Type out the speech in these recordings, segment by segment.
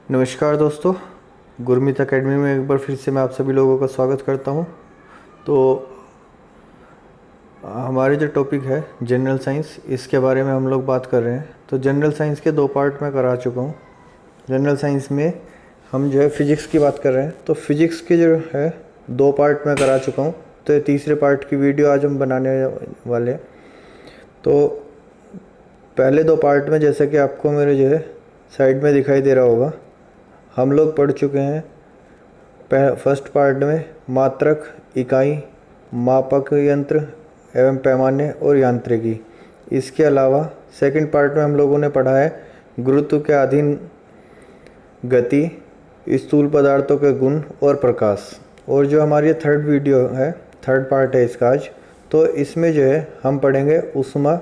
नमस्कार दोस्तों, गुरमीत एकेडमी में एक बार फिर से मैं आप सभी लोगों का स्वागत करता हूं। तो हमारे जो टॉपिक है जनरल साइंस, इसके बारे में हम लोग बात कर रहे हैं। तो जनरल साइंस के दो पार्ट में करा चुका हूं। जनरल साइंस में हम जो है फिज़िक्स की बात कर रहे हैं, तो फिज़िक्स के जो है दो पार्ट में करा चुका हूं। तो ये तीसरे पार्ट की वीडियो आज हम बनाने वाले हैं। तो पहले दो पार्ट में, जैसा कि आपको मेरे जो है साइड में दिखाई दे रहा होगा, हम लोग पढ़ चुके हैं फर्स्ट पार्ट में मात्रक, इकाई, मापक यंत्र एवं पैमाने और यांत्रिकी। इसके अलावा सेकंड पार्ट में हम लोगों ने पढ़ा है गुरुत्व के अधीन गति, स्थूल पदार्थों के गुण और प्रकाश। और जो हमारी थर्ड वीडियो है, थर्ड पार्ट है इसका आज, तो इसमें जो है हम पढ़ेंगे ऊष्मा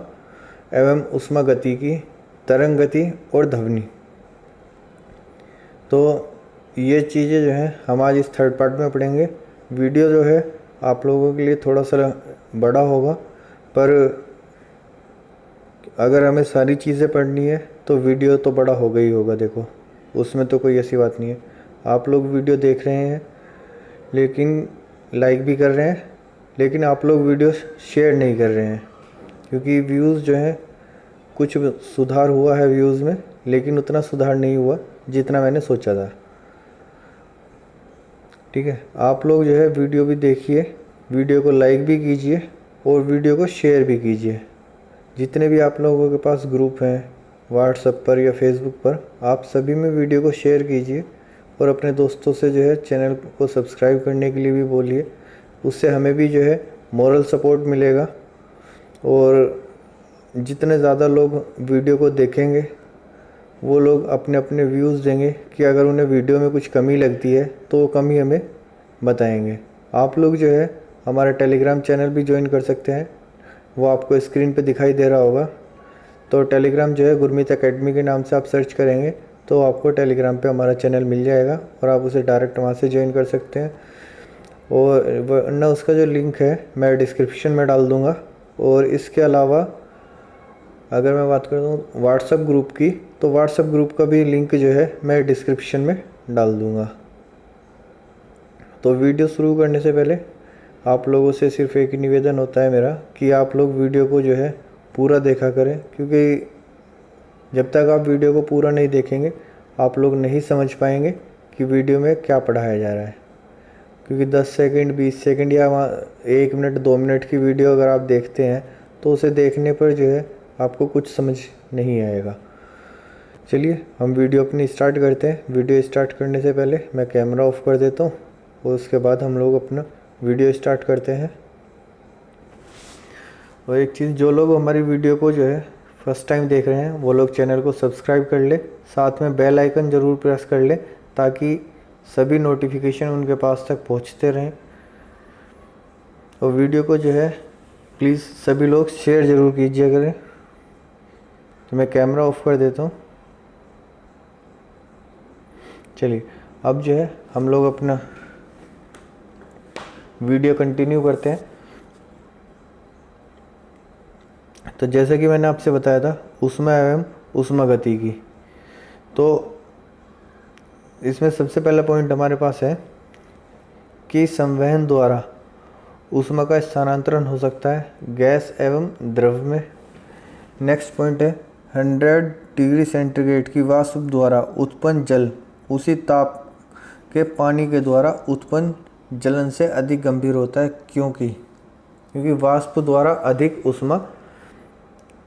एवं ऊष्मा गति की, तरंग गति और ध्वनि। तो ये चीज़ें जो हैं हम आज इस थर्ड पार्ट में पढ़ेंगे। वीडियो जो है आप लोगों के लिए थोड़ा सा बड़ा होगा, पर अगर हमें सारी चीज़ें पढ़नी है तो वीडियो तो बड़ा होगा ही होगा। देखो, उसमें तो कोई ऐसी बात नहीं है। आप लोग वीडियो देख रहे हैं, लेकिन लाइक भी कर रहे हैं, लेकिन आप लोग वीडियो शेयर नहीं कर रहे हैं, क्योंकि व्यूज़ जो है कुछ सुधार हुआ है व्यूज़ में, लेकिन उतना सुधार नहीं हुआ जितना मैंने सोचा था। ठीक है, आप लोग जो है वीडियो भी देखिए, वीडियो को लाइक भी कीजिए और वीडियो को शेयर भी कीजिए। जितने भी आप लोगों के पास ग्रुप हैं व्हाट्सएप पर या फेसबुक पर, आप सभी में वीडियो को शेयर कीजिए और अपने दोस्तों से जो है चैनल को सब्सक्राइब करने के लिए भी बोलिए। उससे हमें भी जो है मोरल सपोर्ट मिलेगा, और जितने ज़्यादा लोग वीडियो को देखेंगे वो लोग अपने अपने व्यूज़ देंगे कि अगर उन्हें वीडियो में कुछ कमी लगती है तो वो कमी हमें बताएंगे। आप लोग जो है हमारा टेलीग्राम चैनल भी ज्वाइन कर सकते हैं, वो आपको स्क्रीन पे दिखाई दे रहा होगा। तो टेलीग्राम जो है गुरमीत एकेडमी के नाम से आप सर्च करेंगे तो आपको टेलीग्राम पे हमारा चैनल मिल जाएगा और आप उसे डायरेक्ट वहाँ से ज्वाइन कर सकते हैं। और वरना उसका जो लिंक है मैं डिस्क्रिप्शन में डाल दूँगा। और इसके अलावा अगर मैं बात करता हूँ व्हाट्सएप ग्रुप की, तो व्हाट्सएप ग्रुप का भी लिंक जो है मैं डिस्क्रिप्शन में डाल दूँगा। तो वीडियो शुरू करने से पहले आप लोगों से सिर्फ एक ही निवेदन होता है मेरा कि आप लोग वीडियो को जो है पूरा देखा करें, क्योंकि जब तक आप वीडियो को पूरा नहीं देखेंगे आप लोग नहीं समझ पाएंगे कि वीडियो में क्या पढ़ाया जा रहा है। क्योंकि 10 सेकंड 20 सेकंड या 1 मिनट 2 मिनट की वीडियो अगर आप देखते हैं तो उसे देखने पर जो है आपको कुछ समझ नहीं आएगा। चलिए हम वीडियो अपनी स्टार्ट करते हैं। वीडियो स्टार्ट करने से पहले मैं कैमरा ऑफ कर देता हूँ और उसके बाद हम लोग अपना वीडियो स्टार्ट करते हैं। और एक चीज़, जो लोग हमारी वीडियो को जो है फर्स्ट टाइम देख रहे हैं वो लोग चैनल को सब्सक्राइब कर ले, साथ में बेल आइकन ज़रूर प्रेस कर ले ताकि सभी नोटिफिकेशन उनके पास तक पहुँचते रहें। और वीडियो को जो है प्लीज़ सभी लोग शेयर ज़रूर कीजिए करें। तो मैं कैमरा ऑफ कर देता हूँ। चलिए अब जो है हम लोग अपना वीडियो कंटिन्यू करते हैं। तो जैसे कि मैंने आपसे बताया था ऊष्मा एवं ऊष्मा गति की, तो इसमें सबसे पहला पॉइंट हमारे पास है कि संवहन द्वारा ऊष्मा का स्थानांतरण हो सकता है गैस एवं द्रव में। नेक्स्ट पॉइंट है 100 डिग्री सेंटीग्रेड की वाष्प द्वारा उत्पन्न जल उसी ताप के पानी के द्वारा उत्पन्न जलन से अधिक गंभीर होता है। क्योंकि वाष्प द्वारा अधिक ऊष्मा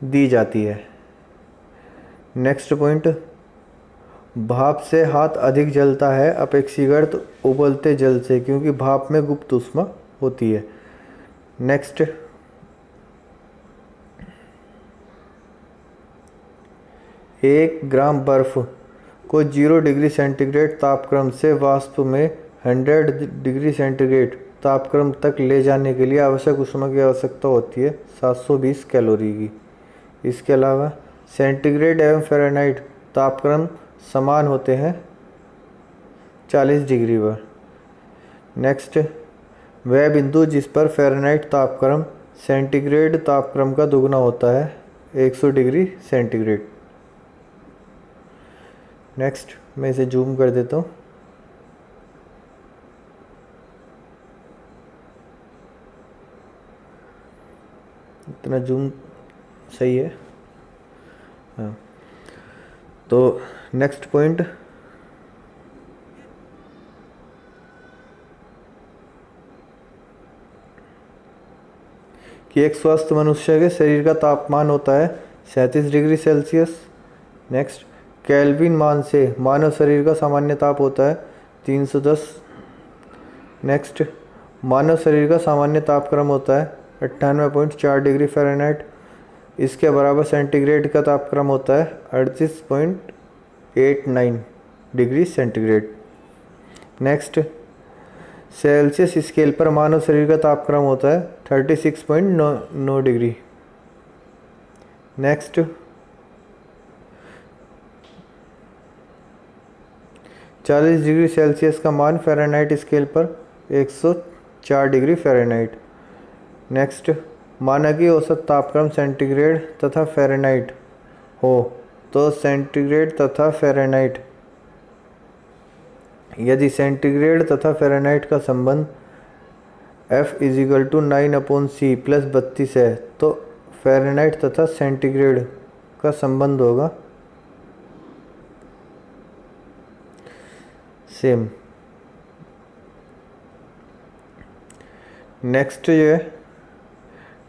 दी जाती है। नेक्स्ट पॉइंट, भाप से हाथ अधिक जलता है अपेक्षाकृत उबलते जल से, क्योंकि भाप में गुप्त ऊष्मा होती है। नेक्स्ट, 1 ग्राम बर्फ को 0 डिग्री सेंटीग्रेड तापक्रम से वाष्प में 100 डिग्री सेंटीग्रेड तापक्रम तक ले जाने के लिए आवश्यक ऊष्मा की आवश्यकता होती है 720 कैलोरी की। इसके अलावा सेंटीग्रेड एवं फ़ारेनहाइट तापक्रम समान होते हैं 40 डिग्री पर। नेक्स्ट, वह बिंदु जिस पर फ़ारेनहाइट तापक्रम सेंटीग्रेड तापक्रम का दुगना होता है 100 डिग्री सेंटीग्रेड। नेक्स्ट मैं इसे जूम कर देता हूँ। इतना जूम सही है। हाँ, तो नेक्स्ट पॉइंट, कि एक स्वस्थ मनुष्य के शरीर का तापमान होता है 37 डिग्री सेल्सियस। नेक्स्ट, केल्विन मान से मानव शरीर का सामान्य ताप होता है 310। नेक्स्ट, मानव शरीर का सामान्य तापक्रम होता है 98.4 डिग्री फ़ारेनहाइट। इसके बराबर सेंटीग्रेड का तापक्रम होता है 38.89 degree centigrade. Next, Celsius scale पर मानव शरीर का तापक्रम होता है 36.9 डिग्री। नेक्स्ट, 40 डिग्री सेल्सियस का मान फ़ारेनहाइट स्केल पर 104 डिग्री फ़ारेनहाइट। नेक्स्ट, माना कि औसत तापक्रम सेंटीग्रेड तथा फ़ारेनहाइट हो तो सेंटीग्रेड तथा फ़ारेनहाइट, यदि सेंटीग्रेड तथा फ़ारेनहाइट का संबंध F = 9/C + 32 है तो फ़ारेनहाइट तथा सेंटीग्रेड का संबंध होगा सेम। नेक्स्ट ये है,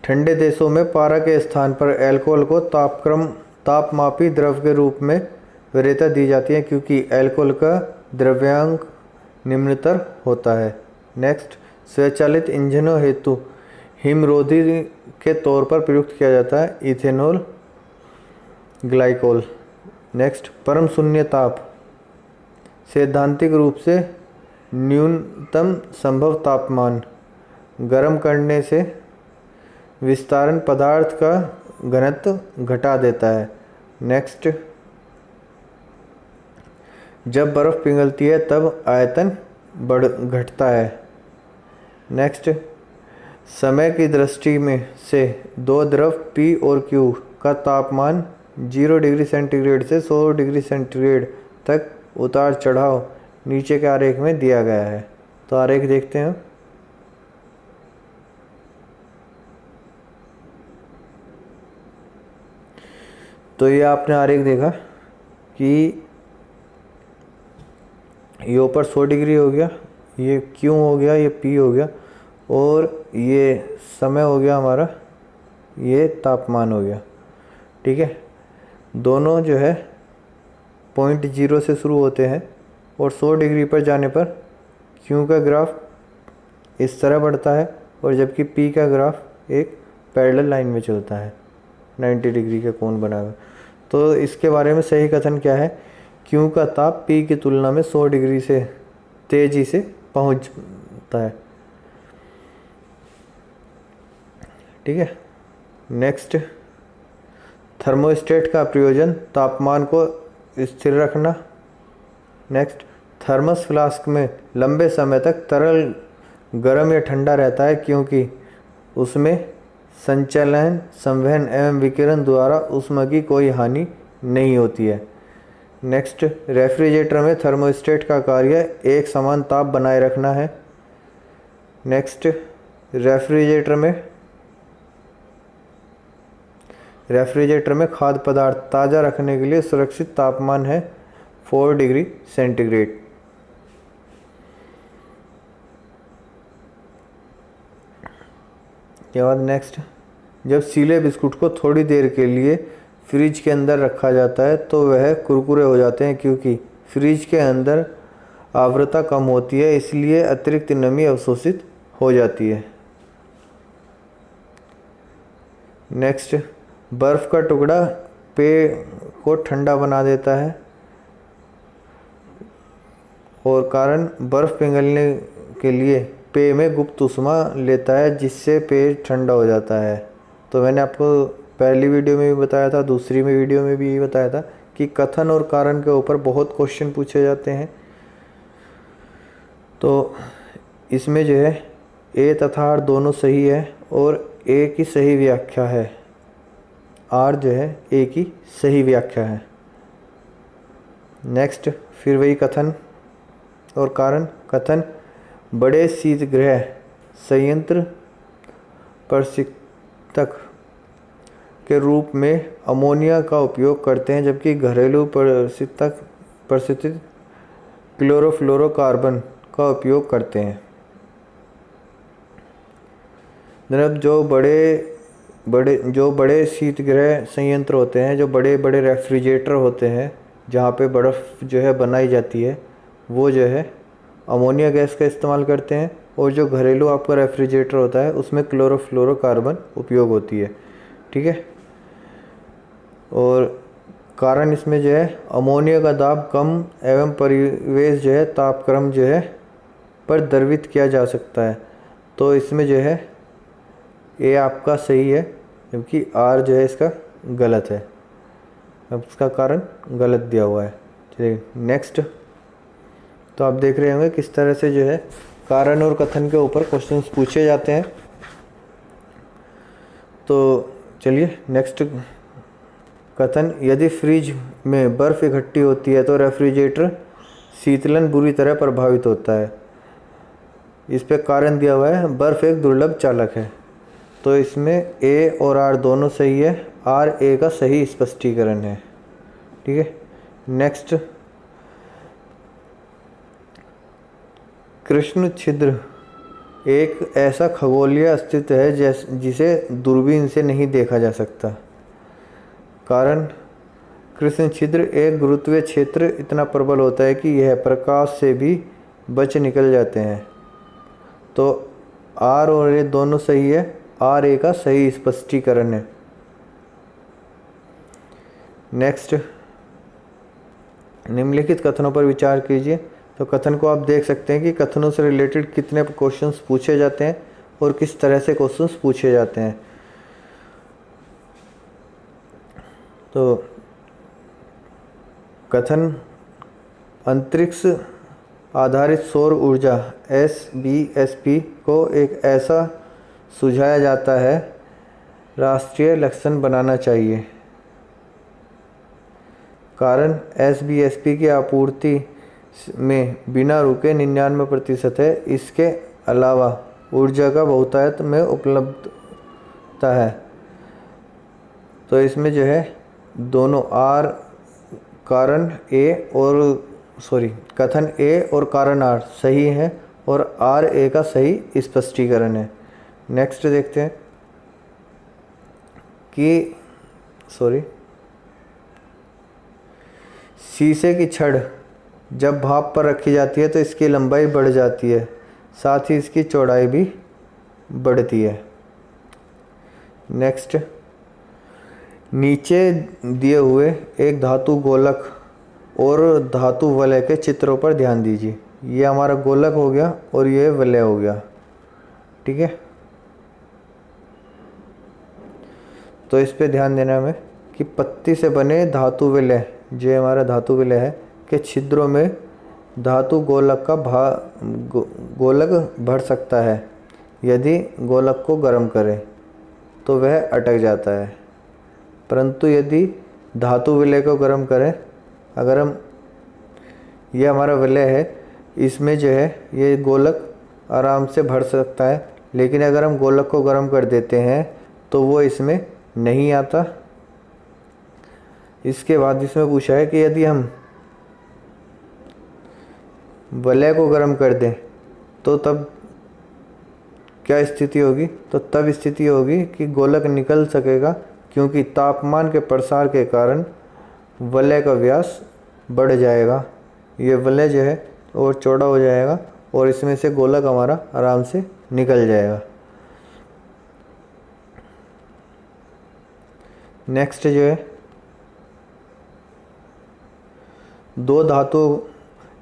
ठंडे देशों में पारा के स्थान पर अल्कोहल को तापमापी द्रव के रूप में वरीयता दी जाती है क्योंकि अल्कोहल का द्रव्यांक निम्नतर होता है। नेक्स्ट, स्वचालित इंजनों हेतु हिमरोधी के तौर पर प्रयुक्त किया जाता है इथेनॉल ग्लाइकोल। नेक्स्ट, परम शून्य ताप सैद्धांतिक रूप से न्यूनतम संभव तापमान गर्म करने से विस्तारण पदार्थ का घनत्व घटा देता है। नेक्स्ट, जब बर्फ़ पिघलती है तब आयतन घटता है। नेक्स्ट, समय की दृष्टि में से दो द्रव P और Q का तापमान 0 डिग्री सेंटीग्रेड से 100 डिग्री सेंटीग्रेड तक उतार चढ़ाव नीचे के आरेख में दिया गया है। तो आरेख देखते हैं। तो ये आपने आरेख देखा कि ये ऊपर 100 डिग्री हो गया, ये Q हो गया, ये P हो गया और ये समय हो गया हमारा, ये तापमान हो गया। ठीक है, दोनों जो है 0.0 से शुरू होते हैं और 100 डिग्री पर जाने पर Q का ग्राफ इस तरह बढ़ता है और जबकि P का ग्राफ एक पैरेलल लाइन में चलता है 90 डिग्री का कोण बनाकर। तो इसके बारे में सही कथन क्या है? Q का ताप P की तुलना में 100 डिग्री से तेज़ी से पहुंचता है। ठीक है, नेक्स्ट, थर्मोस्टेट का प्रयोजन तापमान को स्थिर रखना। नेक्स्ट, थर्मस फ्लास्क में लंबे समय तक तरल गर्म या ठंडा रहता है क्योंकि उसमें संचलन, संवहन एवं विकिरण द्वारा ऊष्मा की कोई हानि नहीं होती है। नेक्स्ट, रेफ्रिजरेटर में थर्मोस्टेट का कार्य एक समान ताप बनाए रखना है। नेक्स्ट, रेफ्रिजरेटर में खाद्य पदार्थ ताज़ा रखने के लिए सुरक्षित तापमान है 4 डिग्री सेंटीग्रेड। के बाद नेक्स्ट, जब सीले बिस्कुट को थोड़ी देर के लिए फ्रिज के अंदर रखा जाता है तो वह कुरकुरे हो जाते हैं क्योंकि फ्रिज के अंदर आर्द्रता कम होती है, इसलिए अतिरिक्त नमी अवशोषित हो जाती है। नेक्स्ट, बर्फ़ का टुकड़ा पेय को ठंडा बना देता है और कारण बर्फ़ पिघलने के लिए पेय में गुप्त ऊष्मा लेता है जिससे पेय ठंडा हो जाता है। तो मैंने आपको पहली वीडियो में भी बताया था, दूसरी में वीडियो में भी यही बताया था कि कथन और कारण के ऊपर बहुत क्वेश्चन पूछे जाते हैं। तो इसमें जो है ए तथा आर दोनों सही है और ए की सही व्याख्या है, आर जो है ए की सही व्याख्या है। नेक्स्ट फिर वही कथन और कारण। कथन बड़े शीतगृह संयंत्र प्रशीतक के रूप में अमोनिया का उपयोग करते हैं, जबकि घरेलू प्रशीतित क्लोरोफ्लोरोकार्बन का उपयोग करते हैं। जनाब जो बड़े शीतगृह संयंत्र होते हैं, जो बड़े बड़े रेफ्रिजरेटर होते हैं जहाँ पे बर्फ़ जो है बनाई जाती है, वो जो है अमोनिया गैस का इस्तेमाल करते हैं। और जो घरेलू आपका रेफ्रिजरेटर होता है उसमें क्लोरोफ्लोरोकार्बन उपयोग होती है। ठीक है। और कारण इसमें जो है अमोनिया का दाब कम एवं परिवेश जो है तापक्रम जो है पर द्रवित किया जा सकता है। तो इसमें जो है ए आपका सही है, जबकि आर जो है इसका गलत है। अब इसका कारण गलत दिया हुआ है। चलिए नेक्स्ट। तो आप देख रहे होंगे किस तरह से जो है कारण और कथन के ऊपर क्वेश्चंस पूछे जाते हैं। तो चलिए नेक्स्ट। कथन यदि फ्रिज में बर्फ़ इकट्ठी होती है तो रेफ्रिजरेटर शीतलन बुरी तरह प्रभावित होता है। इस पे कारण दिया हुआ है बर्फ़ एक दुर्लभ चालक है। तो इसमें ए और आर दोनों सही है। आर ए का सही स्पष्टीकरण है। ठीक है। नेक्स्ट। कृष्ण छिद्र एक ऐसा खगोलीय अस्तित्व है जिसे दूरबीन से नहीं देखा जा सकता। कारण कृष्ण छिद्र एक गुरुत्वीय क्षेत्र इतना प्रबल होता है कि यह प्रकाश से भी बच निकल जाते हैं। तो आर और ए दोनों सही है। आर ए का सही स्पष्टीकरण है। नेक्स्ट। निम्नलिखित कथनों पर विचार कीजिए। तो कथन को आप देख सकते हैं कि कथनों से रिलेटेड कितने क्वेश्चंस पूछे जाते हैं और किस तरह से क्वेश्चंस पूछे जाते हैं। तो कथन अंतरिक्ष आधारित सौर ऊर्जा SBSP को एक ऐसा सुझाया जाता है राष्ट्रीय लक्ष्य बनाना चाहिए। कारण SBSP की आपूर्ति में बिना रुके 99% है। इसके अलावा ऊर्जा का बहुतायत में उपलब्धता है। तो इसमें जो है दोनों आर कारण ए और कथन ए और कारण आर सही है और आर ए का सही स्पष्टीकरण है। नेक्स्ट देखते हैं कि शीशे की छड़ जब भाप पर रखी जाती है तो इसकी लंबाई बढ़ जाती है, साथ ही इसकी चौड़ाई भी बढ़ती है। नेक्स्ट। नीचे दिए हुए एक धातु गोलक और धातु वलय के चित्रों पर ध्यान दीजिए। ये हमारा गोलक हो गया और ये वलय हो गया। ठीक है। तो इस पे ध्यान देना हमें कि पत्ती से बने धातु विलय, जो हमारा धातु विलय है, के छिद्रों में धातु गोलक का गोलक भर सकता है। यदि गोलक को गर्म करें तो वह अटक जाता है, परंतु यदि धातु विलय को गर्म करें, अगर हम ये हमारा विलय है, इसमें जो है ये गोलक आराम से भर सकता है। लेकिन अगर हम गोलक को गर्म कर देते हैं तो वो इसमें नहीं आता। इसके बाद इसमें पूछा है कि यदि हम वलय को गर्म कर दें तो तब क्या स्थिति होगी। तो तब स्थिति होगी कि गोलक निकल सकेगा, क्योंकि तापमान के प्रसार के कारण वलय का व्यास बढ़ जाएगा। ये वलय जो है और चौड़ा हो जाएगा और इसमें से गोलक हमारा आराम से निकल जाएगा। नेक्स्ट जो है दो धातु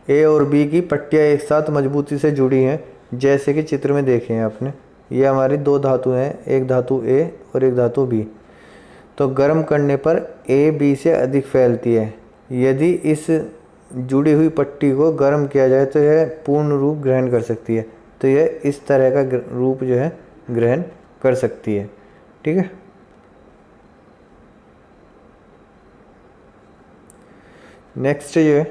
ए और बी की पट्टियाँ एक साथ मजबूती से जुड़ी हैं, जैसे कि चित्र में देखे हैं आपने। ये हमारी दो धातु हैं, एक धातु ए और एक धातु बी। तो गर्म करने पर ए बी से अधिक फैलती है। यदि इस जुड़ी हुई पट्टी को गर्म किया जाए तो यह पूर्ण रूप ग्रहण कर सकती है। तो यह इस तरह का रूप जो है ग्रहण कर सकती है। ठीक है। नेक्स्ट ये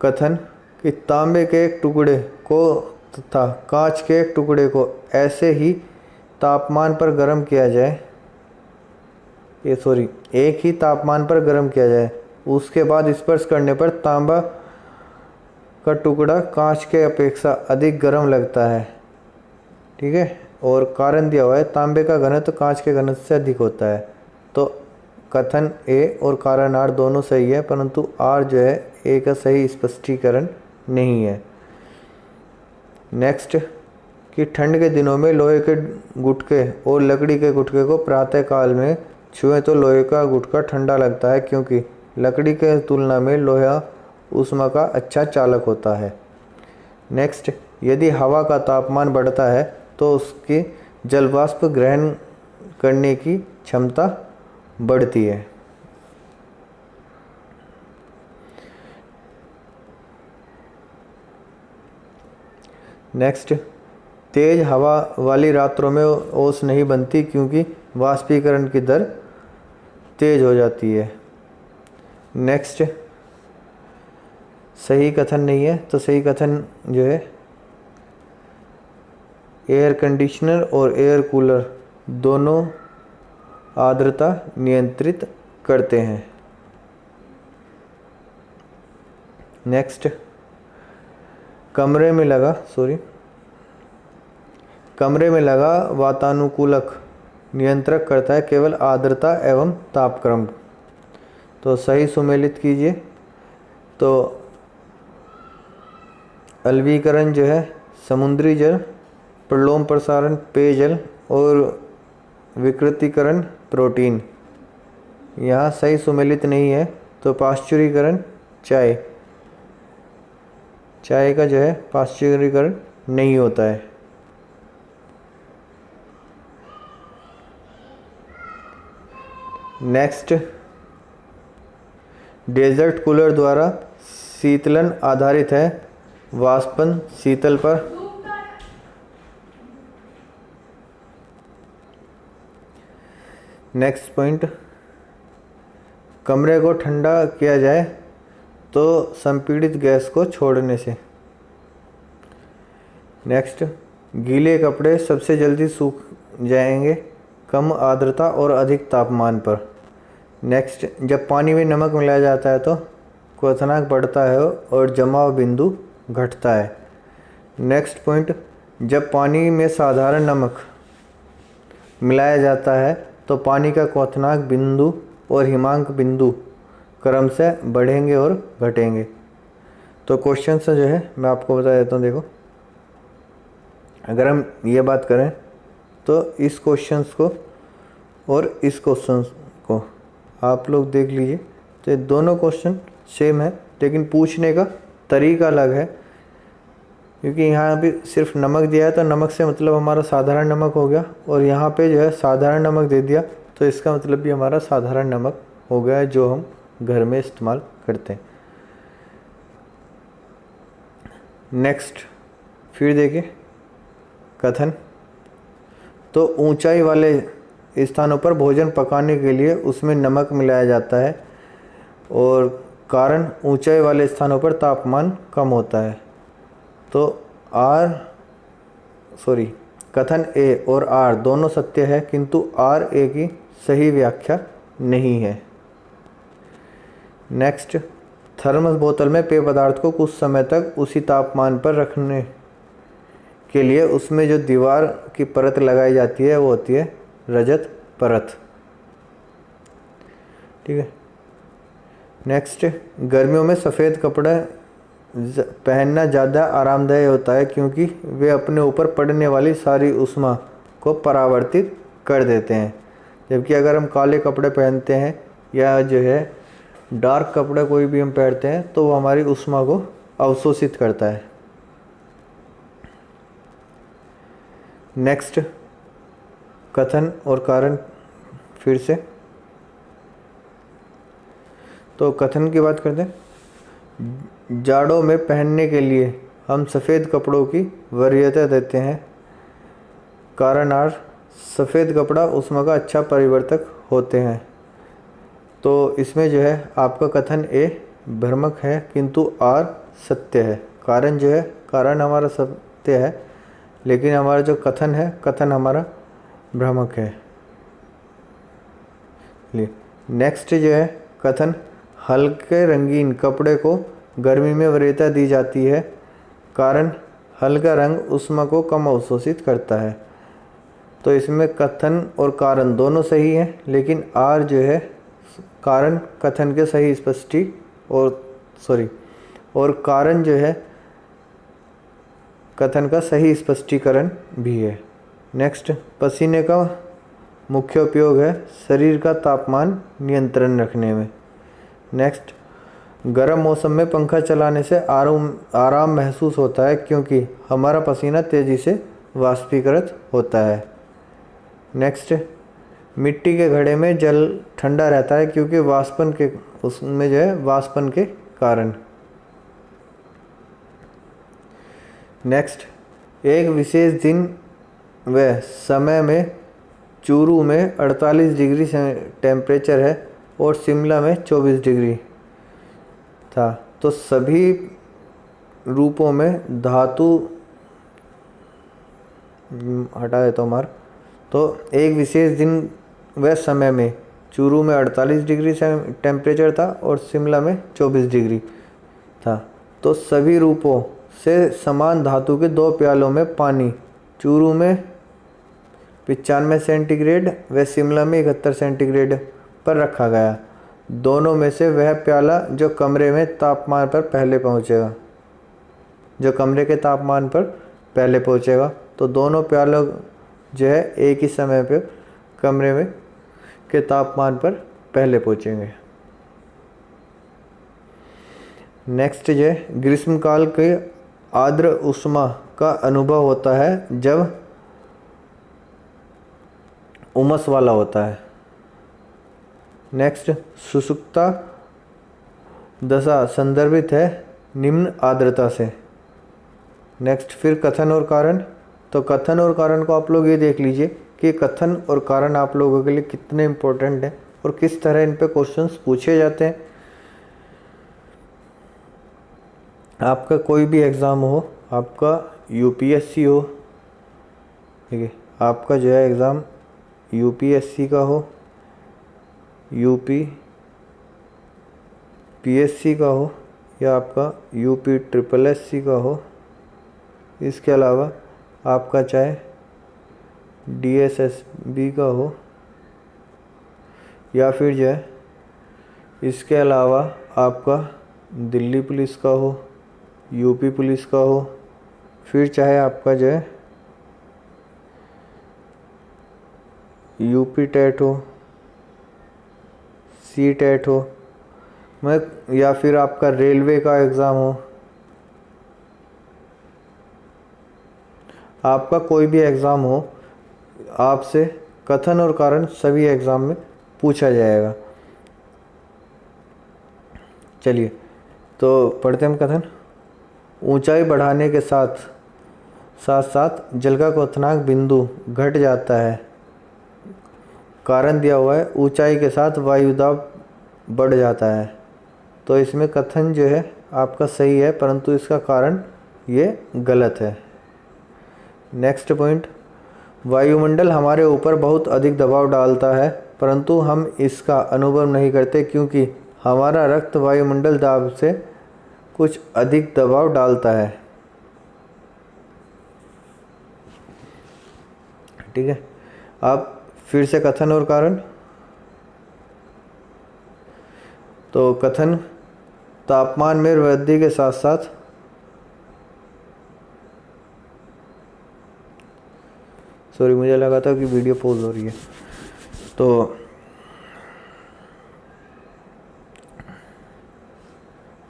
कथन कि तांबे के एक टुकड़े को तथा कांच के एक टुकड़े को ऐसे ही तापमान पर गर्म किया जाए, एक ही तापमान पर गर्म किया जाए, उसके बाद स्पर्श करने पर तांबा का टुकड़ा कांच के अपेक्षा अधिक गर्म लगता है। ठीक है, और कारण दिया हुआ है तांबे का घनत्व कांच के घनत्व से अधिक होता है। तो कथन ए और कारण आर दोनों सही है, परंतु आर जो है ए का सही स्पष्टीकरण नहीं है। नेक्स्ट कि ठंड के दिनों में लोहे के गुटके और लकड़ी के गुटके को प्रातः काल में छुएं तो लोहे का गुटका ठंडा लगता है, क्योंकि लकड़ी के तुलना में लोहा ऊष्मा का अच्छा चालक होता है। नेक्स्ट, यदि हवा का तापमान बढ़ता है तो उसकी जलवाष्प ग्रहण करने की क्षमता बढ़ती है। नेक्स्ट, तेज हवा वाली रात्रों में ओस नहीं बनती, क्योंकि वाष्पीकरण की दर तेज हो जाती है। नेक्स्ट, सही कथन नहीं है, तो सही कथन जो है एयर कंडीशनर और एयर कूलर दोनों आर्द्रता नियंत्रित करते हैं। नेक्स्ट, कमरे में लगा वातानुकूलक नियंत्रक करता है केवल आर्द्रता एवं तापक्रम। तो सही सुमेलित कीजिए। तो अलवीकरण जो है समुद्री जल, प्रलोम प्रसारण पेयजल और विकृतीकरण प्रोटीन। यहाँ सही सुमेलित नहीं है, तो पाश्चुरीकरण चाय का जो है पाश्चुरीकरण नहीं होता है। नेक्स्ट, डेजर्ट कूलर द्वारा शीतलन आधारित है, वाष्पन शीतल पर। नेक्स्ट पॉइंट, कमरे को ठंडा किया जाए तो संपीड़ित गैस को छोड़ने से। नेक्स्ट, गीले कपड़े सबसे जल्दी सूख जाएंगे कम आर्द्रता और अधिक तापमान पर। नेक्स्ट, जब पानी में नमक मिलाया जाता है तो क्वथनांक बढ़ता है और जमाव बिंदु घटता है। नेक्स्ट पॉइंट, जब पानी में साधारण नमक मिलाया जाता है तो पानी का क्वथनांक बिंदु और हिमांक बिंदु क्रम से बढ़ेंगे और घटेंगे। तो क्वेश्चन से जो है मैं आपको बता देता हूँ। देखो, अगर हम ये बात करें तो इस क्वेश्चंस को और इस क्वेश्चन को आप लोग देख लीजिए, तो ये दोनों क्वेश्चन सेम है, लेकिन पूछने का तरीका अलग है। क्योंकि यहाँ भी सिर्फ नमक दिया है तो नमक से मतलब हमारा साधारण नमक हो गया, और यहाँ पे जो है साधारण नमक दे दिया तो इसका मतलब भी हमारा साधारण नमक हो गया है जो हम घर में इस्तेमाल करते हैं। नेक्स्ट, फिर देखिए कथन, तो ऊंचाई वाले स्थानों पर भोजन पकाने के लिए उसमें नमक मिलाया जाता है, और कारण ऊंचाई वाले स्थानों पर तापमान कम होता है। तो कथन ए और आर दोनों सत्य है, किंतु आर ए की सही व्याख्या नहीं है। नेक्स्ट, थर्मस बोतल में पेय पदार्थ को कुछ समय तक उसी तापमान पर रखने के लिए उसमें जो दीवार की परत लगाई जाती है वो होती है रजत परत। ठीक है। नेक्स्ट, गर्मियों में सफ़ेद कपड़े पहनना ज़्यादा आरामदायक होता है, क्योंकि वे अपने ऊपर पड़ने वाली सारी ऊष्मा को परावर्तित कर देते हैं। जबकि अगर हम काले कपड़े पहनते हैं या जो है डार्क कपड़े कोई भी हम पहनते हैं तो वो हमारी ऊष्मा को अवशोषित करता है। नेक्स्ट, कथन और कारण फिर से। तो कथन की बात करते हैं। जाड़ों में पहनने के लिए हम सफ़ेद कपड़ों की वरीयता देते हैं। कारण आर, सफ़ेद कपड़ा ऊष्मा का अच्छा परिवर्तक होते हैं। तो इसमें जो है आपका कथन ए भ्रामक है किंतु आर सत्य है। कारण जो है, कारण हमारा सत्य है लेकिन हमारा जो कथन है, कथन हमारा भ्रामक है। नेक्स्ट जो है कथन, हल्के रंगीन कपड़े को गर्मी में वरीयता दी जाती है, कारण हल्का रंग ऊष्मा को कम अवशोषित करता है। तो इसमें कथन और कारण दोनों सही हैं, लेकिन आर जो है कारण कथन के सही स्पष्टी और कारण जो है कथन का सही स्पष्टीकरण भी है। नेक्स्ट, पसीने का मुख्य उपयोग है शरीर का तापमान नियंत्रण रखने में। नेक्स्ट, गर्म मौसम में पंखा चलाने से आराम महसूस होता है क्योंकि हमारा पसीना तेज़ी से वाष्पीकृत होता है। नेक्स्ट, मिट्टी के घड़े में जल ठंडा रहता है क्योंकि वाष्पन के उसमें जो है वाष्पन के कारण। नेक्स्ट, एक विशेष दिन व समय में चूरू में 48 डिग्री टेम्परेचर है और शिमला में 24 डिग्री था। तो सभी रूपों में धातु हटा देता हूँ मार। तो एक विशेष दिन व समय में चूरू में 48 डिग्री टेम्परेचर था और शिमला में 24 डिग्री था। तो सभी रूपों से समान धातु के 2 प्यालों में पानी चूरू में 95 सेंटीग्रेड व शिमला में 71 सेंटीग्रेड पर रखा गया। दोनों में से वह प्याला जो कमरे में तापमान पर पहले पहुंचेगा, जो कमरे के तापमान पर पहले पहुंचेगा। तो दोनों प्यालों जो है एक ही समय पर कमरे में के तापमान पर पहले पहुंचेंगे। नेक्स्ट जो है, ग्रीष्मकाल के आर्द्र ऊष्मा का अनुभव होता है जब उमस वाला होता है। नेक्स्ट, सुसुप्ता दशा संदर्भित है निम्न आर्द्रता से। नेक्स्ट, फिर कथन और कारण। तो कथन और कारण को आप लोग ये देख लीजिए कि कथन और कारण आप लोगों के लिए कितने इम्पोर्टेंट हैं और किस तरह इन पे क्वेश्चंस पूछे जाते हैं। आपका कोई भी एग्ज़ाम हो, आपका यूपीएससी हो, ठीक है, आपका जो है एग्ज़ाम यूपीएससी का हो, यूपीपीएससी का हो या आपका यूपीएससी का हो, इसके अलावा आपका चाहे डीएसएसबी का हो या फिर जो है इसके अलावा आपका दिल्ली पुलिस का हो, यूपी पुलिस का हो, फिर चाहे आपका जो है यूपी टेट हो, सी टेट हो, या फिर आपका रेलवे का एग्ज़ाम हो, आपका कोई भी एग्ज़ाम हो, आपसे कथन और कारण सभी एग्ज़ाम में पूछा जाएगा। चलिए तो पढ़ते हैं हम कथन। ऊंचाई बढ़ाने के साथ साथ जल का क्वथनांक बिंदु घट जाता है। कारण दिया हुआ है ऊंचाई के साथ वायु दाब बढ़ जाता है। तो इसमें कथन जो है आपका सही है, परंतु इसका कारण ये गलत है। नेक्स्ट पॉइंट, वायुमंडल हमारे ऊपर बहुत अधिक दबाव डालता है परंतु हम इसका अनुभव नहीं करते क्योंकि हमारा रक्त वायुमंडल दाब से कुछ अधिक दबाव डालता है। ठीक है, अब फिर से कथन और कारण। तो कथन, तापमान में वृद्धि के साथ साथ मुझे लगा था कि वीडियो पॉज हो रही है। तो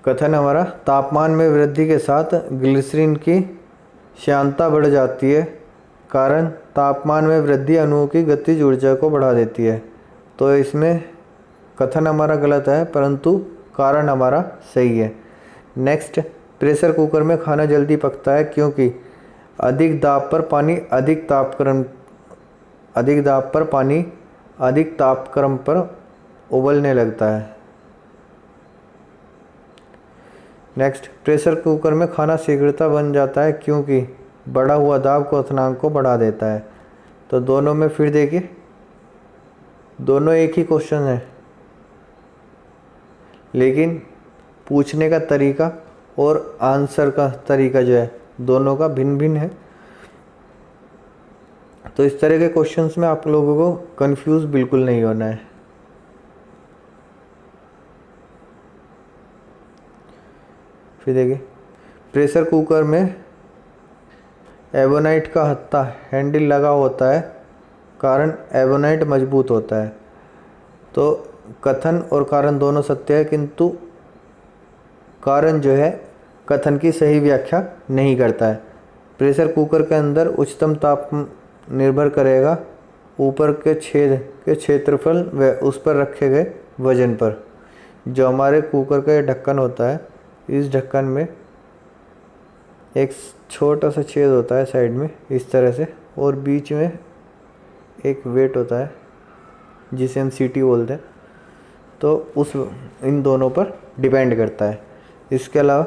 कथन हमारा, तापमान में वृद्धि के साथ ग्लिसरीन की श्यानता बढ़ जाती है, कारण तापमान में वृद्धि अणुओं की गतिज ऊर्जा को बढ़ा देती है। तो इसमें कथन हमारा गलत है परंतु कारण हमारा सही है। नेक्स्ट, प्रेशर कुकर में खाना जल्दी पकता है क्योंकि अधिक दाब पर पानी अधिक तापक्रम पर उबलने लगता है। नेक्स्ट, प्रेशर कुकर में खाना शीघ्रता बन जाता है क्योंकि बढ़ा हुआ दाब क्वथनांक को बढ़ा देता है। तो दोनों में फिर देखिए, दोनों एक ही क्वेश्चन है, लेकिन पूछने का तरीका और आंसर का तरीका जो है दोनों का भिन्न भिन्न है। तो इस तरह के क्वेश्चंस में आप लोगों को कंफ्यूज बिल्कुल नहीं होना है। फिर देखिए, प्रेशर कुकर में एबोनाइट का हत्था हैंडल लगा होता है, कारण एबोनाइट मजबूत होता है। तो कथन और कारण दोनों सत्य है, किंतु कारण जो है कथन की सही व्याख्या नहीं करता है। प्रेशर कुकर के अंदर उच्चतम ताप निर्भर करेगा ऊपर के छेद के क्षेत्रफल व उस पर रखे गए वजन पर। जो हमारे कुकर का ये ढक्कन होता है, इस ढक्कन में एक छोटा सा छेद होता है साइड में इस तरह से, और बीच में एक वेट होता है जिसे हम सीटी बोलते हैं। तो उस इन दोनों पर डिपेंड करता है। इसके अलावा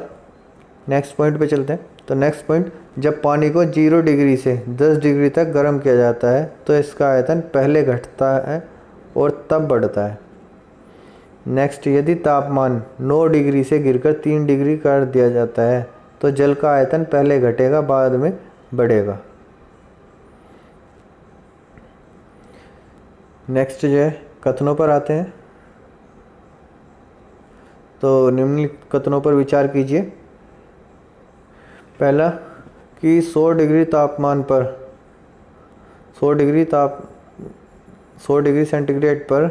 नेक्स्ट पॉइंट पे चलते हैं। तो नेक्स्ट पॉइंट, जब पानी को 0 डिग्री से 10 डिग्री तक गर्म किया जाता है तो इसका आयतन पहले घटता है और तब बढ़ता है। नेक्स्ट, यदि तापमान 9 डिग्री से गिरकर 3 डिग्री कर दिया जाता है तो जल का आयतन पहले घटेगा बाद में बढ़ेगा। नेक्स्ट जो है कथनों पर आते हैं। तो निम्नलिखित कथनों पर विचार कीजिए। पहला कि 100 डिग्री तापमान पर 100 डिग्री सेंटीग्रेड पर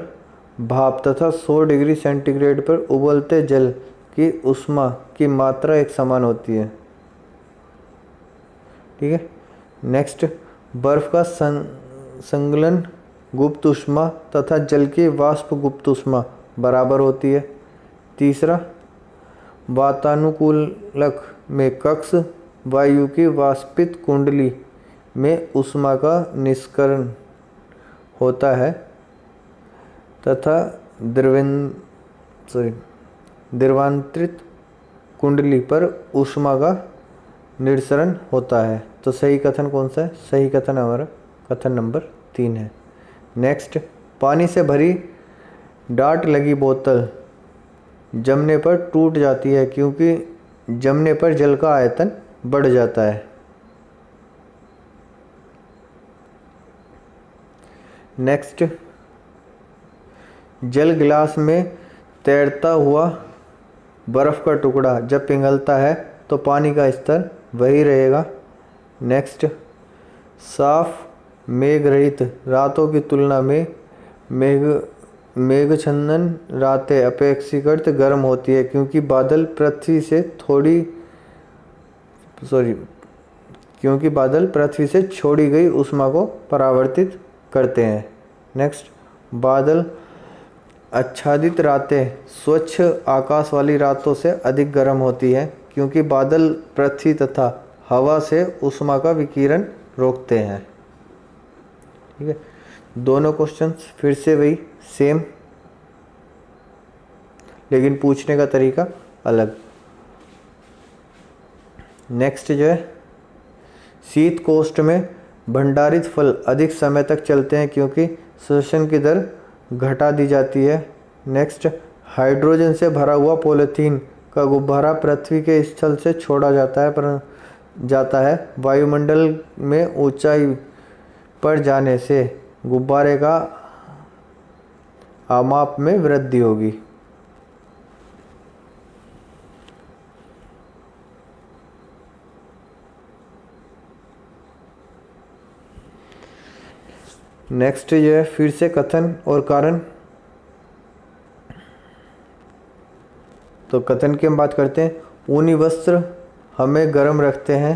भाप तथा 100 डिग्री सेंटीग्रेड पर उबलते जल की ऊष्मा की मात्रा एक समान होती है। ठीक है। नेक्स्ट, बर्फ का संगलन गुप्त ऊष्मा तथा जल की वाष्प गुप्त ऊष्मा बराबर होती है। तीसरा, वातानुकूलक में कक्ष वायु की वाष्पित कुंडली में ऊष्मा का निष्करण होता है तथा द्रवांतरित कुंडली पर ऊष्मा का निरसरण होता है। तो सही कथन कौन सा है? सही कथन हमारा कथन नंबर 3 है। नेक्स्ट, पानी से भरी डाट लगी बोतल जमने पर टूट जाती है क्योंकि जमने पर जल का आयतन बढ़ जाता है। नेक्स्ट, जल गिलास में तैरता हुआ बर्फ का टुकड़ा जब पिघलता है तो पानी का स्तर वही रहेगा। नेक्स्ट, साफ मेघ रहित रातों की तुलना में मेघछन्न रातें अपेक्षाकृत गर्म होती है क्योंकि बादल पृथ्वी से छोड़ी गई ऊष्मा को परावर्तित करते हैं। नेक्स्ट, बादल आच्छादित रातें स्वच्छ आकाश वाली रातों से अधिक गर्म होती है क्योंकि बादल पृथ्वी तथा हवा से ऊष्मा का विकिरण रोकते हैं। ठीक है। दोनों क्वेश्चंस फिर से वही सेम, लेकिन पूछने का तरीका अलग। नेक्स्ट जो है, शीत कोष्ठ में भंडारित फल अधिक समय तक चलते हैं क्योंकि श्वसन की दर घटा दी जाती है। नेक्स्ट, हाइड्रोजन से भरा हुआ पॉलीथीन का गुब्बारा पृथ्वी के स्थल से छोड़ा जाता है वायुमंडल में ऊंचाई पर जाने से गुब्बारे का आमाप में वृद्धि होगी। नेक्स्ट ये है फिर से कथन और कारण। तो कथन की हम बात करते हैं। ऊनी वस्त्र हमें गर्म रखते हैं,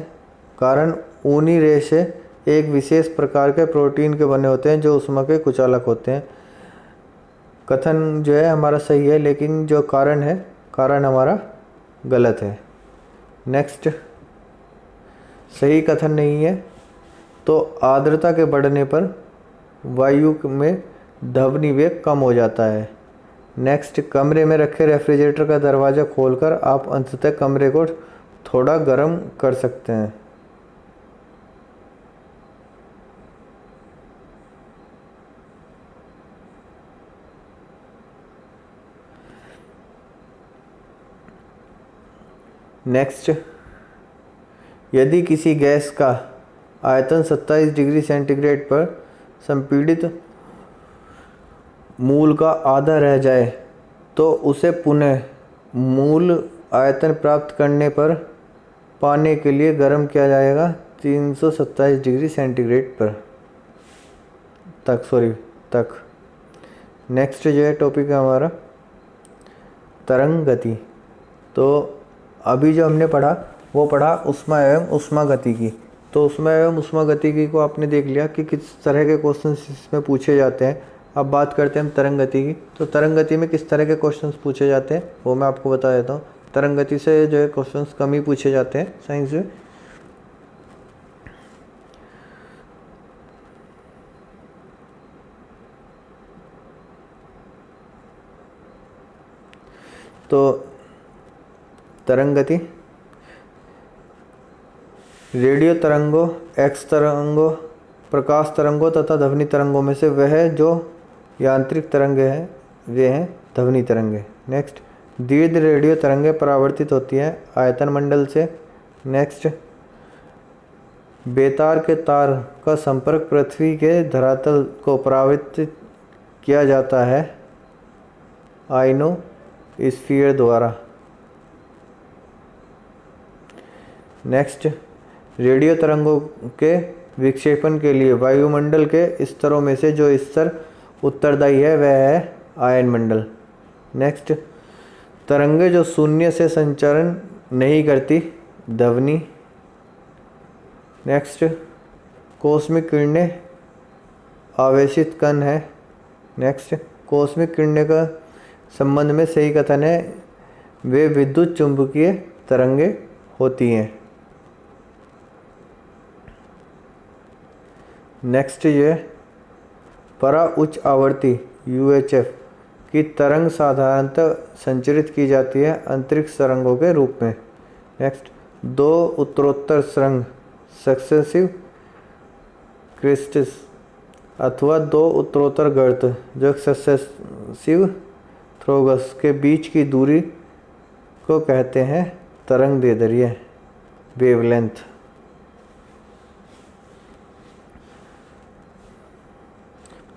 कारण ऊनी रेशे एक विशेष प्रकार के प्रोटीन के बने होते हैं जो ऊष्मा के कुचालक होते हैं। कथन जो है हमारा सही है, लेकिन जो कारण है कारण हमारा गलत है। नेक्स्ट, सही कथन नहीं है। तो आर्द्रता के बढ़ने पर वायु में ध्वनि वेग कम हो जाता है। नेक्स्ट, कमरे में रखे रेफ्रिजरेटर का दरवाज़ा खोलकर आप अंततः कमरे को थोड़ा गर्म कर सकते हैं। नेक्स्ट, यदि किसी गैस का आयतन 27 डिग्री सेंटीग्रेड पर संपीड़ित मूल का आधा रह जाए तो उसे पुनः मूल आयतन प्राप्त करने पर पाने के लिए गर्म किया जाएगा 327 डिग्री सेंटीग्रेड पर तक। नेक्स्ट जो है टॉपिक है हमारा तरंग गति। तो अभी जो हमने पढ़ा वो पढ़ा ऊष्मा एवं ऊष्मा गति की। तो ऊष्मा एवं ऊष्मा गति की को आपने देख लिया कि किस तरह के क्वेश्चन इसमें पूछे जाते हैं। अब बात करते हैं हम तरंग गति की। तो तरंग गति में किस तरह के क्वेश्चंस पूछे जाते हैं वो मैं आपको बता देता हूँ। तरंग गति से जो है क्वेश्चंस कम ही पूछे जाते हैं साइंस में। तो तरंग गति रेडियो तरंगों, एक्स तरंगों, प्रकाश तरंगों तथा ध्वनि तरंगों में से वह जो यांत्रिक तरंगे हैं वे हैं ध्वनि तरंगे। नेक्स्ट, दीर्घ रेडियो तरंगें परावर्तित होती हैं आयतन मंडल से। नेक्स्ट, बेतार के तार का संपर्क पृथ्वी के धरातल को परावर्तित किया जाता है आयनोस्फीयर द्वारा। नेक्स्ट, रेडियो तरंगों के विक्षेपण के लिए वायुमंडल के स्तरों में से जो स्तर उत्तरदायी है वह है आयन मंडल। नेक्स्ट, तरंगे जो शून्य से संचरण नहीं करती ध्वनि। नेक्स्ट, कॉस्मिक किरणें आवेशित कण है। नेक्स्ट, कॉस्मिक किरणें का संबंध में सही कथन है वे विद्युत चुंबकीय तरंगे होती हैं। नेक्स्ट ये परा उच्च आवृत्ति UHF की तरंग साधारणतः संचरित की जाती है अंतरिक्ष तरंगों के रूप में। नेक्स्ट, दो उत्तरोत्तर सुरंग सक्सेसिव क्रिस्टस अथवा दो उत्तरोत्तर गर्त जो सक्सेसिव थ्रोगस के बीच की दूरी को कहते हैं तरंग दैर्ध्य वेवलेंथ।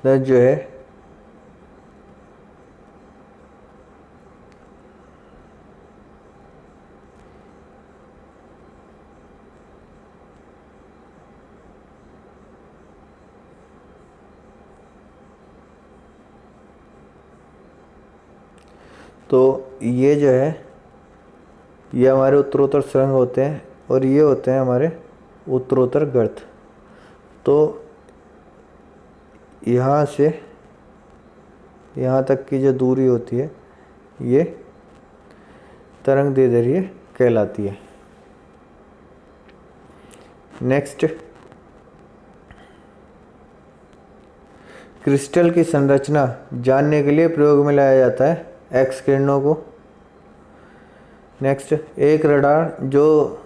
जो है तो ये जो है ये हमारे उत्तरोत्तर सुरंग होते हैं और ये होते हैं हमारे उत्तरोत्तर गर्त। तो यहाँ से यहाँ तक की जो दूरी होती है ये तरंग दैर्ध्य कहलाती है। नेक्स्ट, क्रिस्टल की संरचना जानने के लिए प्रयोग में लाया जाता है एक्स किरणों को। नेक्स्ट, एक रडार जो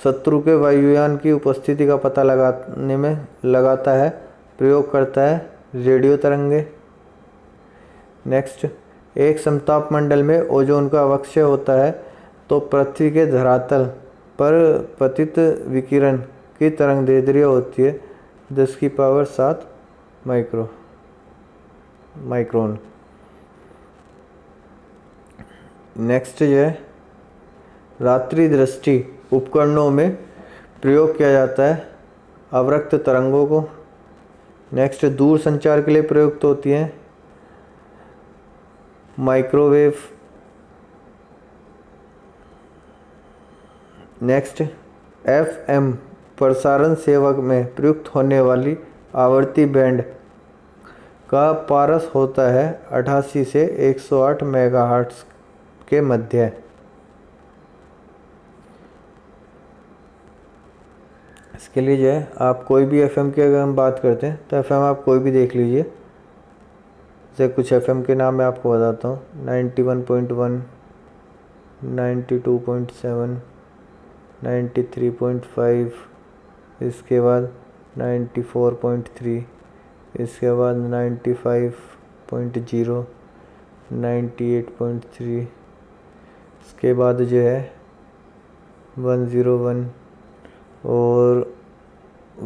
शत्रु के वायुयान की उपस्थिति का पता लगाने में लगाता है प्रयोग करता है रेडियो तरंगे। नेक्स्ट, एक समताप मंडल में ओजोन का अवक्षय होता है तो पृथ्वी के धरातल पर पतित विकिरण की तरंग दैर्ध्य होती है 10⁻⁷ माइक्रोन। नेक्स्ट जो है रात्रि दृष्टि उपकरणों में प्रयोग किया जाता है अवरक्त तरंगों को। नेक्स्ट, दूर संचार के लिए प्रयुक्त होती हैं माइक्रोवेव। नेक्स्ट, FM प्रसारण सेवा में प्रयुक्त होने वाली आवृत्ति बैंड का पारस होता है 88 से 108 मेगाहर्ट्ज के मध्य। इसके लिए जो है आप कोई भी FM की अगर हम बात करते हैं तो FM आप कोई भी देख लीजिए जैसे कुछ एफएम के नाम मैं आपको बताता हूँ, 91.1, 92.7, 93.5, इसके बाद 94.3, इसके बाद 95.0, 98.3, इसके बाद जो है 101 और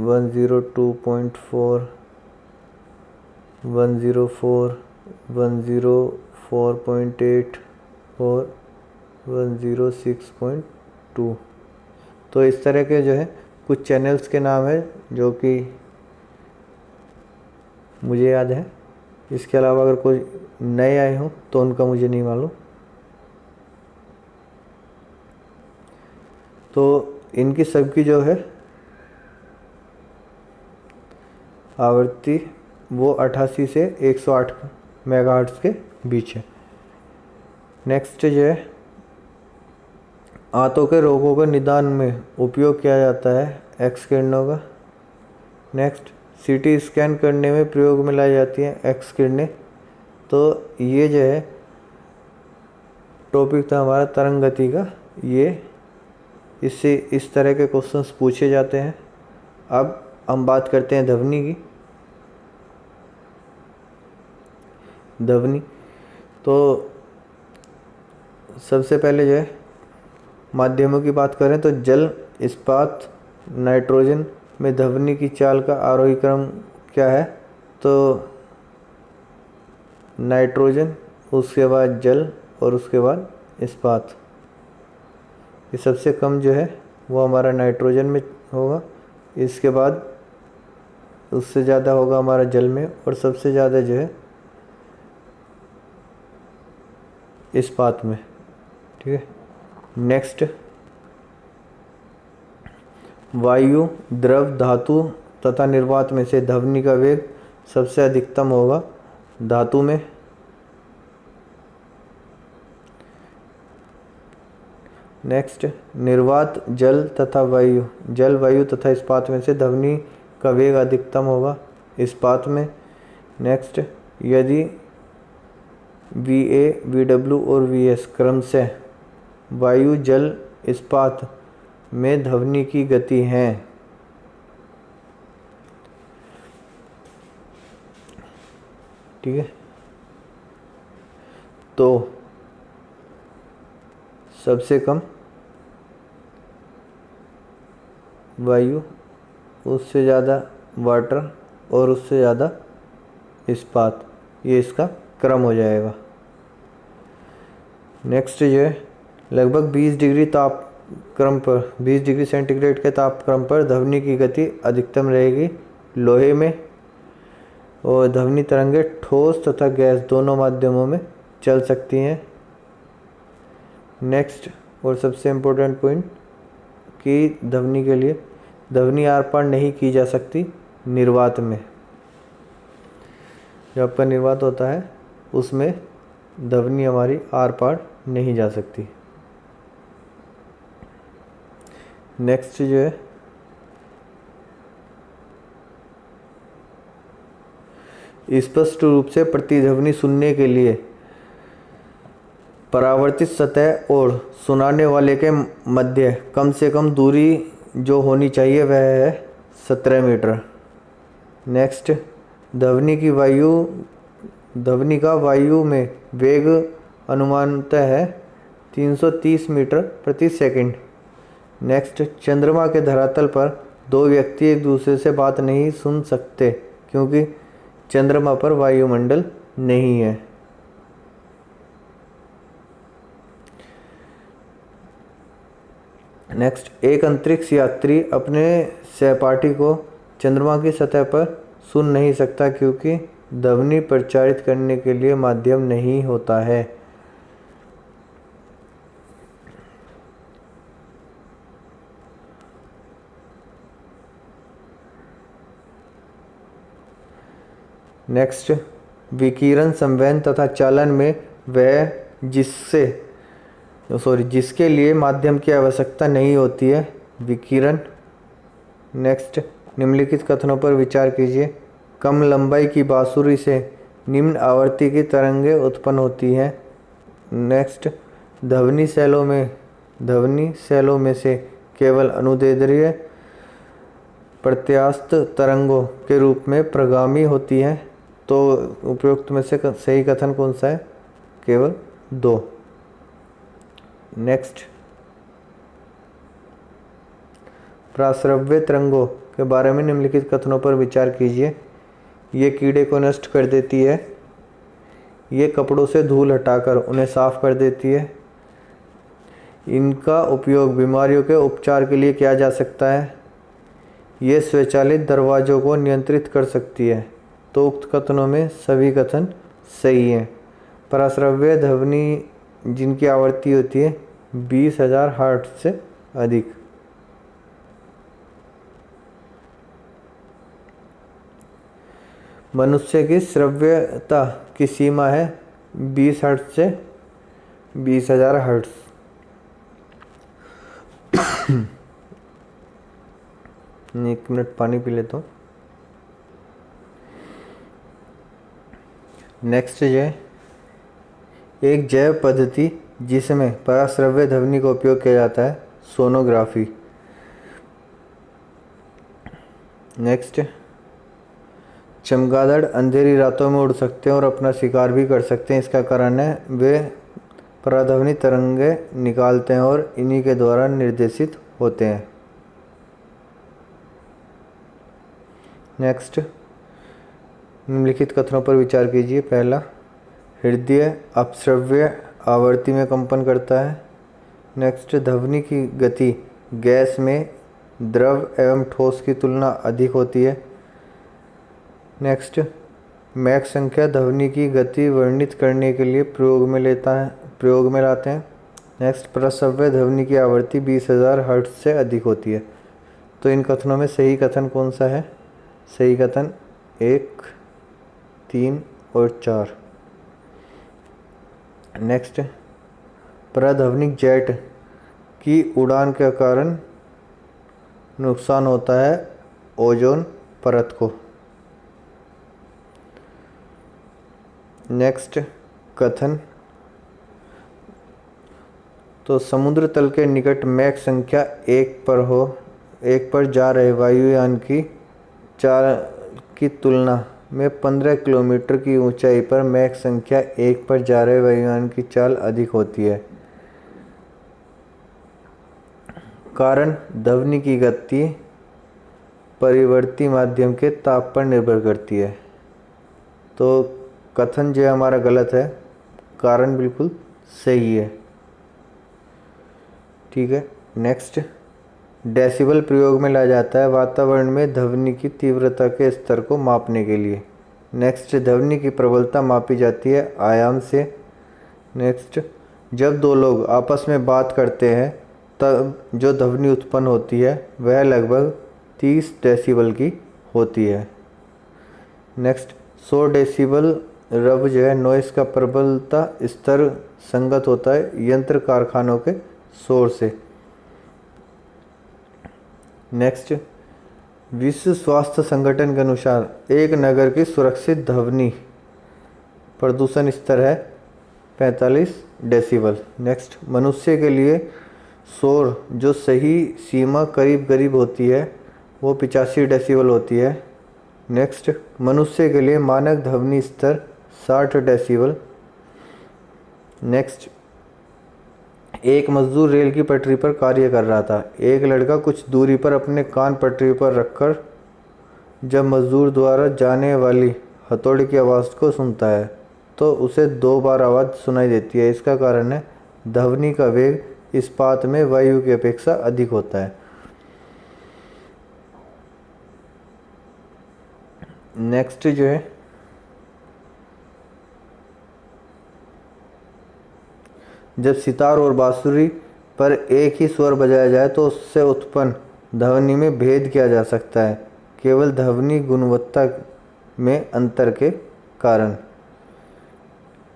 102.4, 104, 104.8 और 106.2। तो इस तरह के जो है कुछ चैनल्स के नाम है जो कि मुझे याद है। इसके अलावा अगर कोई नए आए हों तो उनका मुझे नहीं मालूम। तो इनकी सबकी जो है आवृत्ति वो 88 से 108 मेगाहर्ट्ज़ के बीच है। नेक्स्ट जो है आंतों के रोगों के निदान में उपयोग किया जाता है एक्स किरणों का। नेक्स्ट सीटी स्कैन करने में प्रयोग में लाई जाती हैं एक्स किरणें। तो ये जो है टॉपिक था हमारा तरंग गति का। ये इससे इस तरह के क्वेश्चंस पूछे जाते हैं। अब हम बात करते हैं ध्वनि की। ध्वनि तो सबसे पहले जो है माध्यमों की बात करें तो जल, इस्पात, नाइट्रोजन में ध्वनि की चाल का आरोही क्रम क्या है? तो नाइट्रोजन, उसके बाद जल और उसके बाद इस्पात। ये सबसे कम जो है वो हमारा नाइट्रोजन में होगा, इसके बाद उससे ज़्यादा होगा हमारा जल में और सबसे ज़्यादा जो है इस्पात में। ठीक है। नेक्स्ट वायु, द्रव, धातु तथा निर्वात में से ध्वनि का वेग सबसे अधिकतम होगा धातु में। नेक्स्ट निर्वात, जल तथा वायु, जल, वायु तथा इस्पात में से ध्वनि का वेग अधिकतम होगा इस्पात में। नेक्स्ट यदि VA, VW और VS क्रम से वायु, जल, इस्पात में ध्वनि की गति हैं, ठीक है, तो सबसे कम वायु, उससे ज़्यादा वाटर और उससे ज़्यादा इस्पात, ये इसका क्रम हो जाएगा। नेक्स्ट जो है लगभग 20 डिग्री तापक्रम पर, 20 डिग्री सेंटीग्रेड के तापक्रम पर ध्वनि की गति अधिकतम रहेगी लोहे में। और ध्वनि तरंगे ठोस तथा गैस दोनों माध्यमों में चल सकती हैं। नेक्स्ट और सबसे इम्पोर्टेंट पॉइंट कि ध्वनि के लिए ध्वनि आर पार नहीं की जा सकती निर्वात में। जब आपका निर्वात होता है उसमें ध्वनि हमारी आर पार नहीं जा सकती। नेक्स्ट जो है स्पष्ट रूप से प्रतिध्वनि सुनने के लिए परावर्तित सतह और सुनाने वाले के मध्य कम से कम दूरी जो होनी चाहिए वह है 17 मीटर। नेक्स्ट ध्वनि का वायु में वेग अनुमानतः है 330 मीटर प्रति सेकंड। नेक्स्ट चंद्रमा के धरातल पर दो व्यक्ति एक दूसरे से बात नहीं सुन सकते क्योंकि चंद्रमा पर वायुमंडल नहीं है। नेक्स्ट एक अंतरिक्ष यात्री अपने सहपाठी को चंद्रमा की सतह पर सुन नहीं सकता क्योंकि ध्वनि प्रचारित करने के लिए माध्यम नहीं होता है। नेक्स्ट विकिरण संवहन तथा चालन में वह जिसके लिए माध्यम की आवश्यकता नहीं होती है विकिरण। नेक्स्ट निम्नलिखित कथनों पर विचार कीजिए। कम लंबाई की बांसुरी से निम्न आवृत्ति की तरंगें उत्पन्न होती हैं। नेक्स्ट, ध्वनि शैलों में से केवल अनुदैर्ध्य प्रत्यास्थ तरंगों के रूप में प्रगामी होती हैं। तो उपयुक्त में से सही कथन कौन सा है? केवल 2। नेक्स्ट, प्राश्रव्य तरंगों के बारे में निम्नलिखित कथनों पर विचार कीजिए। ये कीड़े को नष्ट कर देती है। ये कपड़ों से धूल हटाकर उन्हें साफ कर देती है। इनका उपयोग बीमारियों के उपचार के लिए किया जा सकता है। ये स्वचालित दरवाज़ों को नियंत्रित कर सकती है। तो उक्त कथनों में सभी कथन सही हैं। प्राश्रव्य ध्वनि जिनकी आवृत्ति होती है 20,000 हर्ट्ज से अधिक। मनुष्य की श्रव्यता की सीमा है 20 हर्ट्ज से 20,000 हर्ट्ज। एक मिनट पानी पी लेता हूँ। नेक्स्ट है एक जैव पद्धति जिसमें पराश्रव्य ध्वनि का उपयोग किया जाता है, सोनोग्राफी। नेक्स्ट, चमगादड़ अंधेरी रातों में उड़ सकते हैं और अपना शिकार भी कर सकते हैं। इसका कारण है वे पराध्वनि तरंगें निकालते हैं और इन्हीं के द्वारा निर्देशित होते हैं। नेक्स्ट, निम्नलिखित कथनों पर विचार कीजिए। पहला, हृदय अपश्रव्य आवृत्ति में कंपन करता है। नेक्स्ट, ध्वनि की गति गैस में द्रव एवं ठोस की तुलना अधिक होती है। नेक्स्ट, मैक संख्या ध्वनि की गति वर्णित करने के लिए प्रयोग में लाते हैं। नेक्स्ट, प्राश्रव्य ध्वनि की आवृत्ति 20,000 हर्ट्ज से अधिक होती है। तो इन कथनों में सही कथन कौन सा है? सही कथन 1, 3 और 4। नेक्स्ट, पराध्वनिक जेट की उड़ान के कारण नुकसान होता है ओजोन परत को। नेक्स्ट कथन, तो समुद्र तल के निकट मैक संख्या 1 पर जा रहे वायुयान की चाल की तुलना में 15 किलोमीटर की ऊंचाई पर मैक संख्या 1 पर जा रहे वायुयान की चाल अधिक होती है। कारण ध्वनि की गति परिवर्ती माध्यम के ताप पर निर्भर करती है। तो कथन जो हमारा गलत है, कारण बिल्कुल सही है। ठीक है। नेक्स्ट, डेसिबल प्रयोग में लाया जाता है वातावरण में ध्वनि की तीव्रता के स्तर को मापने के लिए। नेक्स्ट, ध्वनि की प्रबलता मापी जाती है आयाम से। नेक्स्ट, जब दो लोग आपस में बात करते हैं तब जो ध्वनि उत्पन्न होती है वह लगभग 30 डेसिबल की होती है। नेक्स्ट, 100 डेसिबल रव जो है नॉइस का प्रबलता स्तर संगत होता है यंत्र कारखानों के शोर से। नेक्स्ट, विश्व स्वास्थ्य संगठन के अनुसार एक नगर की सुरक्षित ध्वनि प्रदूषण स्तर है 45 डेसिबल। नेक्स्ट, मनुष्य के लिए शोर जो सही सीमा करीब होती है वो 85 डेसिबल होती है। नेक्स्ट, मनुष्य के लिए मानक ध्वनि स्तर 60 डेसिबल। नेक्स्ट, एक मजदूर रेल की पटरी पर कार्य कर रहा था। एक लड़का कुछ दूरी पर अपने कान पटरी पर रखकर जब मजदूर द्वारा जाने वाली हथौड़े की आवाज़ को सुनता है तो उसे 2 बार आवाज़ सुनाई देती है। इसका कारण है ध्वनि का वेग इस्पात में वायु की अपेक्षा अधिक होता है। नेक्स्ट जो है जब सितार और बांसुरी पर एक ही स्वर बजाया जाए तो उससे उत्पन्न ध्वनि में भेद किया जा सकता है केवल ध्वनि गुणवत्ता में अंतर के कारण।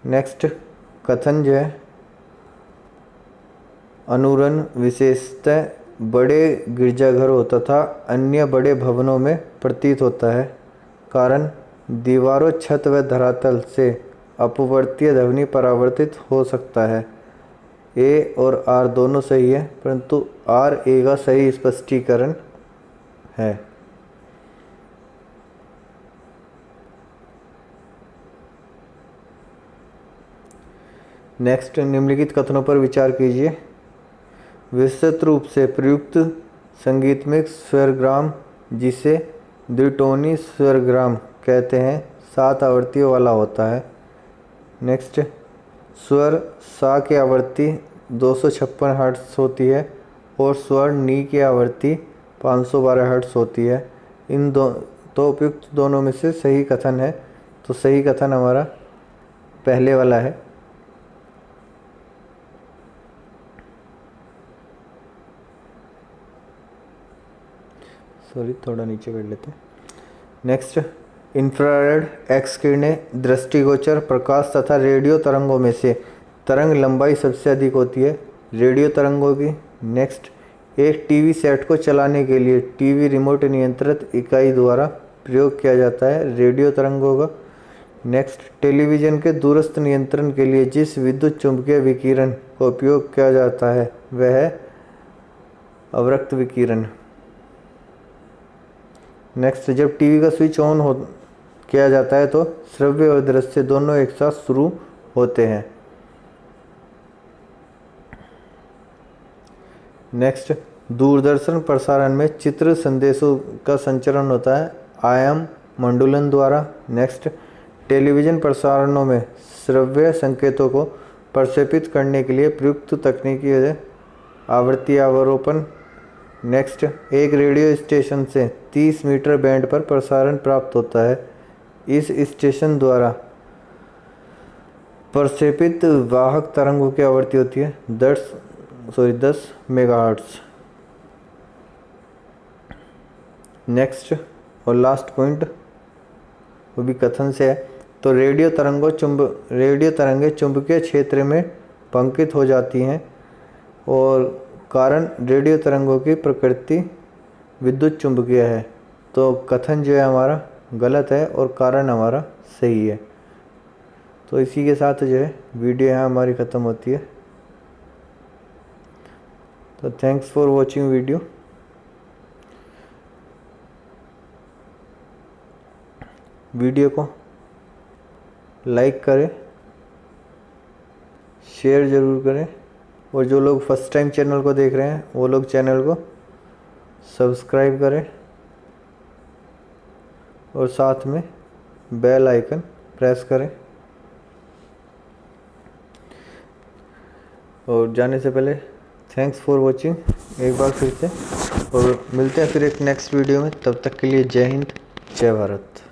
नेक्स्ट कथन जो है अनुरण विशेषतः बड़े गिरजाघरों तथा अन्य बड़े भवनों में प्रतीत होता है। कारण दीवारों, छत व धरातल से अपवर्तीय ध्वनि परावर्तित हो सकता है। ए और आर दोनों सही है, परंतु आर ए का सही स्पष्टीकरण है। नेक्स्ट, निम्नलिखित कथनों पर विचार कीजिए। विस्तृत रूप से प्रयुक्त संगीतमिक स्वरग्राम, जिसे द्विटोनी स्वरग्राम कहते हैं, 7 आवृत्तियों वाला होता है। नेक्स्ट, स्वर सा की आवृत्ति 256 हर्ट्ज होती है और स्वर नी की आवृत्ति 512 हर्ट्ज होती है। इन तो उपयुक्त दोनों में से सही कथन है, तो सही कथन हमारा पहले वाला है। सॉरी, थोड़ा नीचे कर लेते हैं। नेक्स्ट, इंफ्रारेड एक्स किरणें दृष्टिगोचर प्रकाश तथा रेडियो तरंगों में से तरंग लंबाई सबसे अधिक होती है, रेडियो तरंगों की। नेक्स्ट, एक टीवी सेट को चलाने के लिए टीवी रिमोट नियंत्रित इकाई द्वारा प्रयोग किया जाता है, रेडियो तरंगों का। नेक्स्ट, टेलीविज़न के दूरस्थ नियंत्रण के लिए जिस विद्युत चुंबकीय विकिरण का उपयोग किया जाता है वह है अवरक्त विकिरण। नेक्स्ट, जब टीवी का स्विच ऑन किया जाता है तो श्रव्य और दृश्य दोनों एक साथ शुरू होते हैं। नेक्स्ट, दूरदर्शन प्रसारण में चित्र संदेशों का संचरण होता है आयाम मंडूलन द्वारा। नेक्स्ट, टेलीविज़न प्रसारणों में श्रव्य संकेतों को प्रक्षेपित करने के लिए प्रयुक्त तकनीकी है आवृत्ति अवरोपण। नेक्स्ट, एक रेडियो स्टेशन से 30 मीटर बैंड पर प्रसारण प्राप्त होता है। इस स्टेशन द्वारा प्रक्षेपित वाहक तरंगों की आवृत्ति होती है 10 मेगाहर्ट्ज। नेक्स्ट और लास्ट पॉइंट, वो भी कथन से है, तो रेडियो तरंगें चुंबकीय क्षेत्र में पंकित हो जाती हैं और कारण रेडियो तरंगों की प्रकृति विद्युत चुंबकीय है। तो कथन जो है हमारा गलत है और कारण हमारा सही है। तो इसी के साथ जो है वीडियो यहाँ हमारी ख़त्म होती है। तो thanks for watching video. Video को लाइक करें, शेयर ज़रूर करें, और जो लोग फर्स्ट टाइम चैनल को देख रहे हैं वो लोग चैनल को सब्सक्राइब करें और साथ में बेल आइकन प्रेस करें। और जाने से पहले थैंक्स फॉर वॉचिंग एक बार फिर से, और मिलते हैं फिर एक नेक्स्ट वीडियो में। तब तक के लिए जय हिंद, जय भारत।